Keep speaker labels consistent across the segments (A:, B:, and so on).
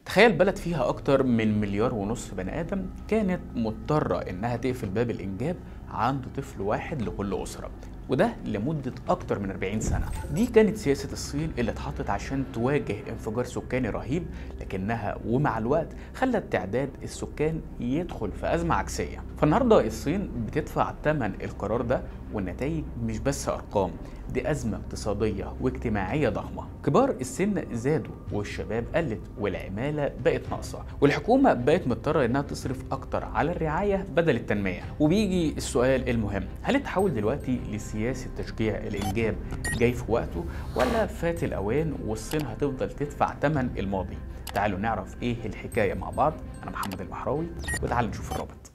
A: تخيل بلد فيها أكتر من مليار ونص بني آدم كانت مضطرة إنها تقفل باب الإنجاب عند طفل واحد لكل أسرة، وده لمدة أكتر من 40 سنة. دي كانت سياسة الصين اللي اتحطت عشان تواجه انفجار سكاني رهيب، لكنها ومع الوقت خلت تعداد السكان يدخل في أزمة عكسية. فالنهاردة الصين بتدفع ثمن القرار ده، والنتائج مش بس أرقام، دي أزمة اقتصادية واجتماعية ضخمة. كبار السن زادوا والشباب قلت والعمالة بقت ناقصة، والحكومة بقت مضطرة إنها تصرف أكتر على الرعاية بدل التنمية. وبيجي السؤال المهم، هل التحول دلوقتي لسياسة تشجيع الإنجاب جاي في وقته، ولا فات الأوان والصين هتفضل تدفع ثمن الماضي؟ تعالوا نعرف إيه الحكاية مع بعض. أنا محمد البحراوي، وتعالوا نشوف الرابط.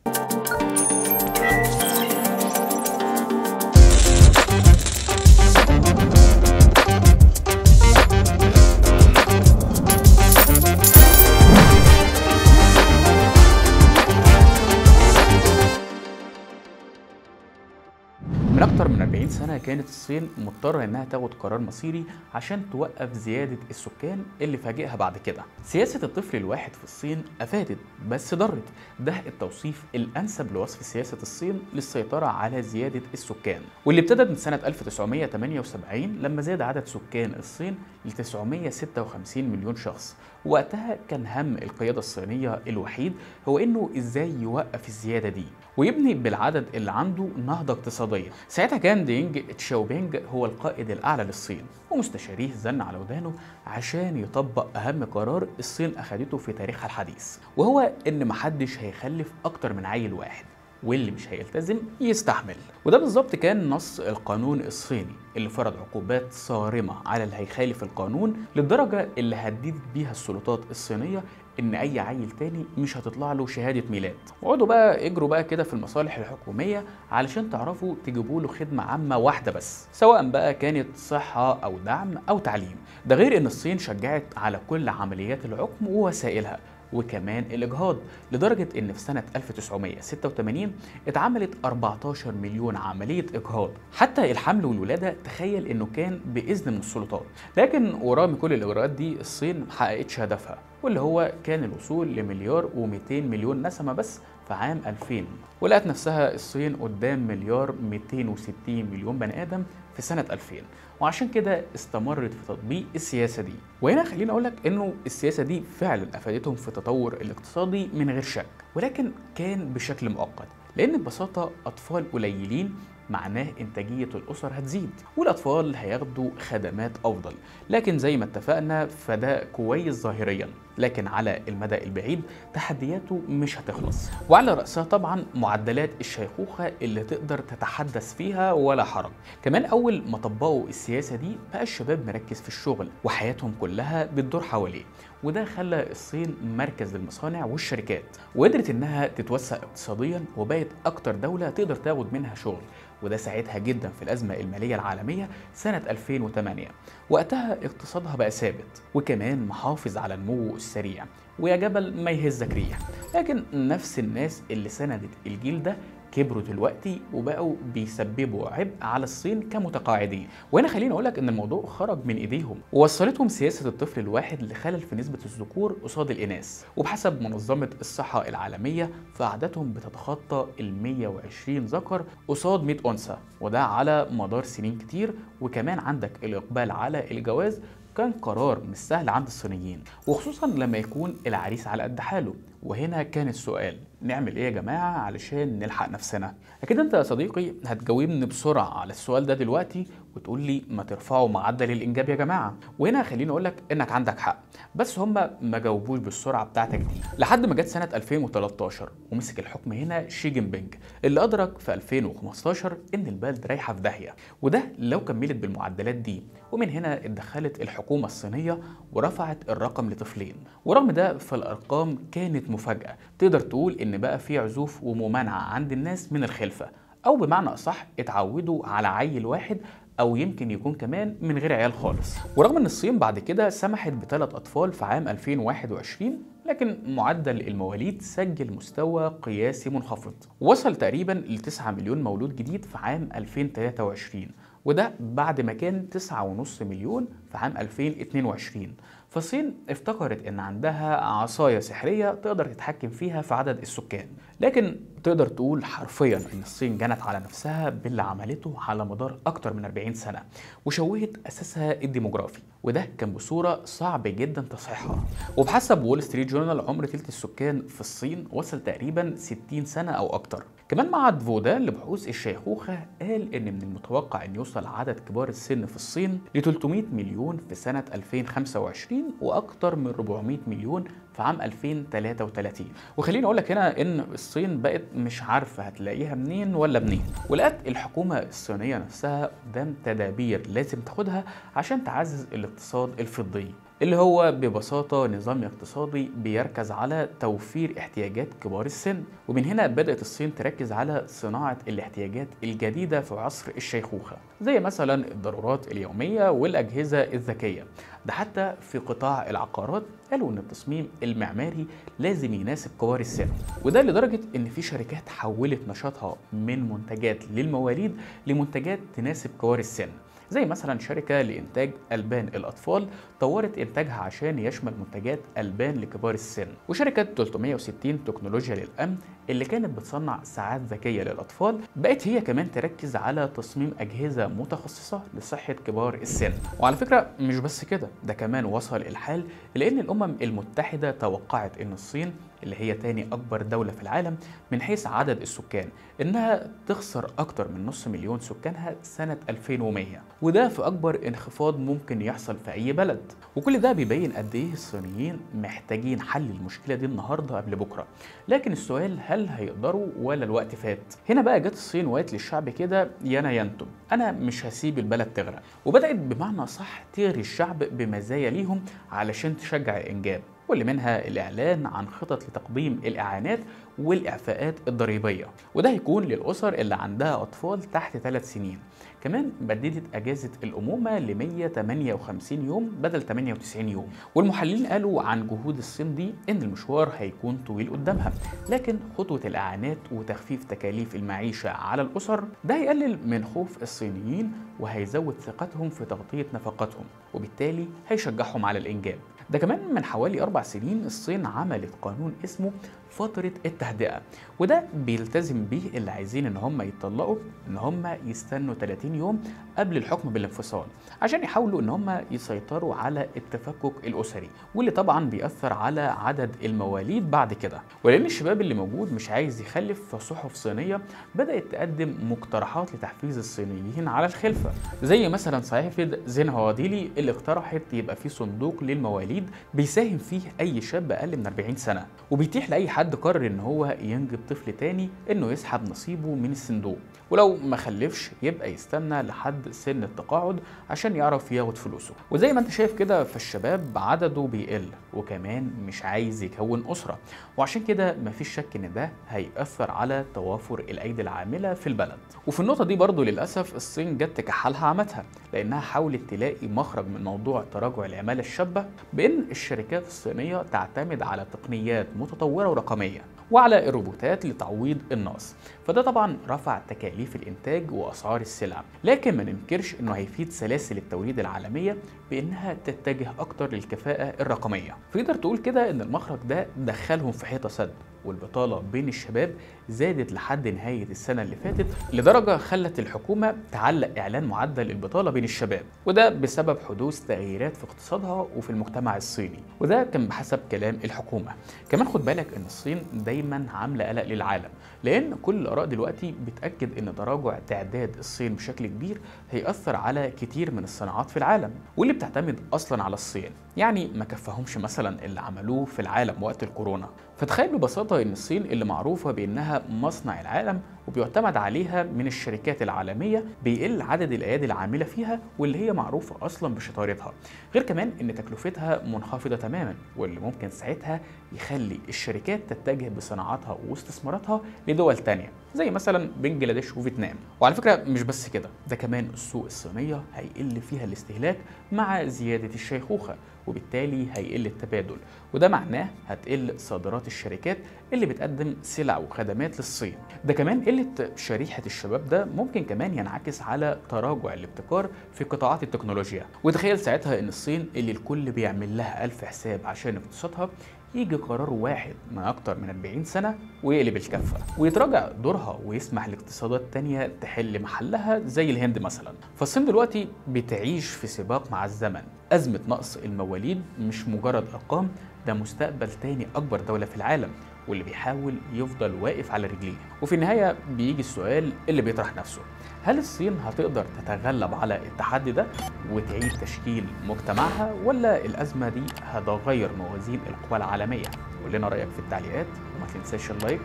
A: من أكتر من 40 سنة كانت الصين مضطرة إنها تاخد قرار مصيري عشان توقف زيادة السكان اللي فاجئها بعد كده. سياسة الطفل الواحد في الصين أفادت بس ضرت، ده التوصيف الأنسب لوصف سياسة الصين للسيطرة على زيادة السكان، واللي ابتدت من سنة 1978 لما زاد عدد سكان الصين ل 956 مليون شخص. وقتها كان هم القيادة الصينية الوحيد هو إنه إزاي يوقف الزيادة دي ويبني بالعدد اللي عنده نهضة اقتصادية. ساعتها كان دينج تشاوبينج هو القائد الأعلى للصين، ومستشاريه زن على ودانه عشان يطبق أهم قرار الصين أخدته في تاريخها الحديث، وهو إن محدش هيخلف أكتر من عيل واحد، واللي مش هيلتزم يستحمل. وده بالظبط كان نص القانون الصيني اللي فرض عقوبات صارمة على اللي هيخالف القانون، للدرجة اللي هددت بيها السلطات الصينية ان اي عيل تاني مش هتطلع له شهادة ميلاد. وقعدوا بقى اجروا بقى كده في المصالح الحكومية علشان تعرفوا تجيبوا له خدمة عامة واحدة بس، سواء بقى كانت صحة او دعم او تعليم. ده غير ان الصين شجعت على كل عمليات العقم ووسائلها، وكمان الإجهاض، لدرجة إن في سنة 1986 اتعملت 14 مليون عملية إجهاض. حتى الحمل والولادة تخيل إنه كان بإذن من السلطات. لكن ورغم كل الإجراءات دي الصين محققتش هدفها، واللي هو كان الوصول لمليار و200 مليون نسمة بس في عام 2000، ولقت نفسها الصين قدام مليار 260 مليون بني آدم في سنة 2000. وعشان كده استمرت في تطبيق السياسة دي. وهنا خليني أقولك إنه السياسة دي فعلا أفادتهم في التطور الاقتصادي من غير شك، ولكن كان بشكل مؤقت، لأن ببساطة أطفال قليلين معناه إنتاجية الأسر هتزيد، والأطفال هياخدوا خدمات أفضل. لكن زي ما اتفقنا فده كويس ظاهريا، لكن على المدى البعيد تحدياته مش هتخلص، وعلى رأسها طبعا معدلات الشيخوخة اللي تقدر تتحدث فيها ولا حرج. كمان أول ما طبقوا السياسة دي بقى الشباب مركز في الشغل وحياتهم كلها بتدور حواليه، وده خلى الصين مركز للمصانع والشركات، وقدرت انها تتوسع اقتصاديا وبقت اكتر دولة تقدر تاخد منها شغل، وده ساعدها جدا في الأزمة المالية العالمية سنة 2008. وقتها اقتصادها بقى ثابت وكمان محافظ على النمو السريع، ويا جبل ما يهزك ريح. لكن نفس الناس اللي سندت الجيل ده كبروا دلوقتي وبقوا بيسببوا عبء على الصين كمتقاعدين. وهنا خليني اقولك ان الموضوع خرج من ايديهم، ووصلتهم سياسه الطفل الواحد لخلل في نسبه الذكور قصاد الاناث. وبحسب منظمه الصحه العالميه فعددهم بتتخطى ال 120 ذكر قصاد 100 انثى، وده على مدار سنين كتير. وكمان عندك الاقبال على الجواز كان قرار مش سهل عند الصينيين، وخصوصا لما يكون العريس على قد حاله. وهنا كان السؤال، نعمل ايه يا جماعة علشان نلحق نفسنا؟ اكيد انت يا صديقي هتجاوبني بسرعة على السؤال ده دلوقتي وتقول لي ما ترفعوا معدل الانجاب يا جماعة. وهنا خليني اقولك انك عندك حق، بس هم ما جاوبوش بالسرعة بتاعتك دي لحد ما جت سنة 2013 ومسك الحكم هنا شي جين بينج، اللي ادرك في 2015 ان البلد رايحة في داهية، وده لو كملت بالمعدلات دي. ومن هنا اتدخلت الحكومة الصينية ورفعت الرقم لطفلين. ورغم ده فالارقام كانت مفاجأة، تقدر تقول ان بقى في عزوف وممانعة عند الناس من الخلفة، او بمعنى اصح اتعودوا على عيل واحد او يمكن يكون كمان من غير عيال خالص. ورغم ان الصين بعد كده سمحت ب3 اطفال في عام 2021، لكن معدل المواليد سجل مستوى قياسي منخفض، وصل تقريبا ل 9 مليون مولود جديد في عام 2023، وده بعد ما كان 9.5 مليون في عام 2022. فالصين افتكرت ان عندها عصاية سحرية تقدر تتحكم فيها في عدد السكان، لكن تقدر تقول حرفيا ان الصين جنت على نفسها باللي عملته على مدار اكتر من 40 سنة وشوهت اساسها الديموغرافي، وده كان بصورة صعب جدا تصحيحها. وبحسب وول ستريت جورنال عمر تلت السكان في الصين وصل تقريبا 60 سنة او اكتر. كمان معهد فودا لبحوث الشيخوخة قال ان من المتوقع ان يوصل عدد كبار السن في الصين ل 300 مليون في سنة 2025 واكتر من 400 مليون في عام 2033. وخليني اقول لك هنا ان الصين بقت مش عارفه هتلاقيها منين ولا منين، ولقت الحكومه الصينيه نفسها قدام تدابير لازم تاخدها عشان تعزز الاقتصاد الفضي، اللي هو ببساطة نظام اقتصادي بيركز على توفير احتياجات كبار السن. ومن هنا بدأت الصين تركز على صناعة الاحتياجات الجديدة في عصر الشيخوخة، زي مثلا الضرورات اليومية والأجهزة الذكية. ده حتى في قطاع العقارات قالوا ان التصميم المعماري لازم يناسب كبار السن، وده لدرجة ان في شركات حولت نشاطها من منتجات للمواليد لمنتجات تناسب كبار السن، زي مثلا شركة لإنتاج ألبان الأطفال طورت إنتاجها عشان يشمل منتجات ألبان لكبار السن، وشركة 360 تكنولوجيا للأمن اللي كانت بتصنع ساعات ذكية للأطفال بقت هي كمان تركز على تصميم أجهزة متخصصة لصحة كبار السن. وعلى فكرة مش بس كده، ده كمان وصل الحال لأن الأمم المتحدة توقعت أن الصين اللي هي تاني أكبر دولة في العالم من حيث عدد السكان إنها تخسر أكتر من نص مليون سكانها سنة 2100، وده في أكبر انخفاض ممكن يحصل في أي بلد. وكل ده بيبين قد إيه الصينيين محتاجين حل المشكلة دي النهاردة قبل بكرة، لكن السؤال هل هيقدروا ولا الوقت فات؟ هنا بقى جت الصين وقالت للشعب كده يانا ينتم، أنا مش هسيب البلد تغرق، وبدأت بمعنى صح تغري الشعب بمزايا ليهم علشان تشجع الإنجاب، واللي منها الإعلان عن خطط لتقديم الإعانات والإعفاءات الضريبية، وده هيكون للأسر اللي عندها أطفال تحت 3 سنين. كمان بددت أجازة الأمومة ل 158 يوم بدل 98 يوم، والمحللين قالوا عن جهود الصين دي إن المشوار هيكون طويل قدامها، لكن خطوة الإعانات وتخفيف تكاليف المعيشة على الأسر ده هيقلل من خوف الصينيين وهيزود ثقتهم في تغطية نفقاتهم، وبالتالي هيشجعهم على الإنجاب. ده كمان من حوالي 4 سنين الصين عملت قانون اسمه فترة التهدئة، وده بيلتزم بيه اللي عايزين ان هم يتطلقوا ان هم يستنوا 30 يوم قبل الحكم بالانفصال عشان يحاولوا ان هم يسيطروا على التفكك الاسري، واللي طبعا بيأثر على عدد المواليد بعد كده. ولان الشباب اللي موجود مش عايز يخلف، فصحف صينية بدأت تقدم مقترحات لتحفيز الصينيين على الخلفة، زي مثلا صحيفة زينهوا ديلي اللي اقترحت يبقى في صندوق للمواليد بيساهم فيه اي شاب اقل من 40 سنة، وبيتيح لاي حد قرر ان هو ينجب طفل تاني انه يسحب نصيبه من الصندوق، ولو ما خلفش يبقى يستنى لحد سن التقاعد عشان يعرف ياخد فلوسه. وزي ما انت شايف كده فالشباب عدده بيقل وكمان مش عايز يكون اسره، وعشان كده مفيش شك ان ده هيأثر على توافر الايدي العامله في البلد. وفي النقطه دي برضو للاسف الصين جت تكحلها عمتها، لانها حاولت تلاقي مخرج من موضوع تراجع العماله الشابه بان الشركات الصينيه تعتمد على تقنيات متطوره ورقميه وعلى الروبوتات لتعويض النقص، فده طبعا رفع تكاليف الانتاج واسعار السلع. لكن ما ننكرش انه هيفيد سلاسل التوريد العالميه بانها تتجه اكتر للكفاءه الرقميه. فتقدر تقول كده ان المخرج ده دخلهم في حيطه سد، والبطاله بين الشباب زادت لحد نهايه السنه اللي فاتت لدرجه خلت الحكومه تعلق اعلان معدل البطاله بين الشباب، وده بسبب حدوث تغييرات في اقتصادها وفي المجتمع الصيني، وده كان بحسب كلام الحكومه. كمان خد بالك ان الصين دايما عامله قلق للعالم، لان كل الاراء دلوقتي بتاكد ان تراجع تعداد الصين بشكل كبير هيأثر على كتير من الصناعات في العالم واللي بتعتمد اصلا على الصين، يعني ما كفهمش مثلا اللي عملوه في العالم وقت الكورونا. فتخيل ببساطه ان الصين اللي معروفه بانها مصنع العالم وبيعتمد عليها من الشركات العالميه بيقل عدد الايادي العامله فيها واللي هي معروفه اصلا بشطارتها، غير كمان ان تكلفتها منخفضه تماما، واللي ممكن ساعتها يخلي الشركات تتجه بصناعاتها واستثماراتها لدول تانية زي مثلا بنجلاديش وفيتنام. وعلى فكره مش بس كده، ده كمان السوق الصينيه هيقل فيها الاستهلاك مع زياده الشيخوخه، وبالتالي هيقل التبادل، وده معناه هتقل صادرات الشركات اللي بتقدم سلع وخدمات للصين. ده كمان قلة شريحة الشباب ده ممكن كمان ينعكس على تراجع الابتكار في قطاعات التكنولوجيا. وتخيل ساعتها ان الصين اللي الكل بيعمل لها ألف حساب عشان اقتصادها، يجي قرار واحد من أكتر من 40 سنة ويقلب الكفة ويتراجع دورها ويسمح لاقتصادات تانية تحل محلها زي الهند مثلا. فالصين دلوقتي بتعيش في سباق مع الزمن. أزمة نقص المواليد مش مجرد أرقام، ده مستقبل تاني أكبر دولة في العالم واللي بيحاول يفضل واقف على رجليه. وفي النهاية بيجي السؤال اللي بيطرح نفسه: هل الصين هتقدر تتغلب على التحدي ده وتعيد تشكيل مجتمعها، ولا الأزمة دي هتغير موازين القوى العالمية؟ قول لنا رأيك في التعليقات وما تنساش اللايك،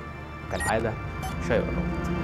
A: وكالعادة شير الرابط.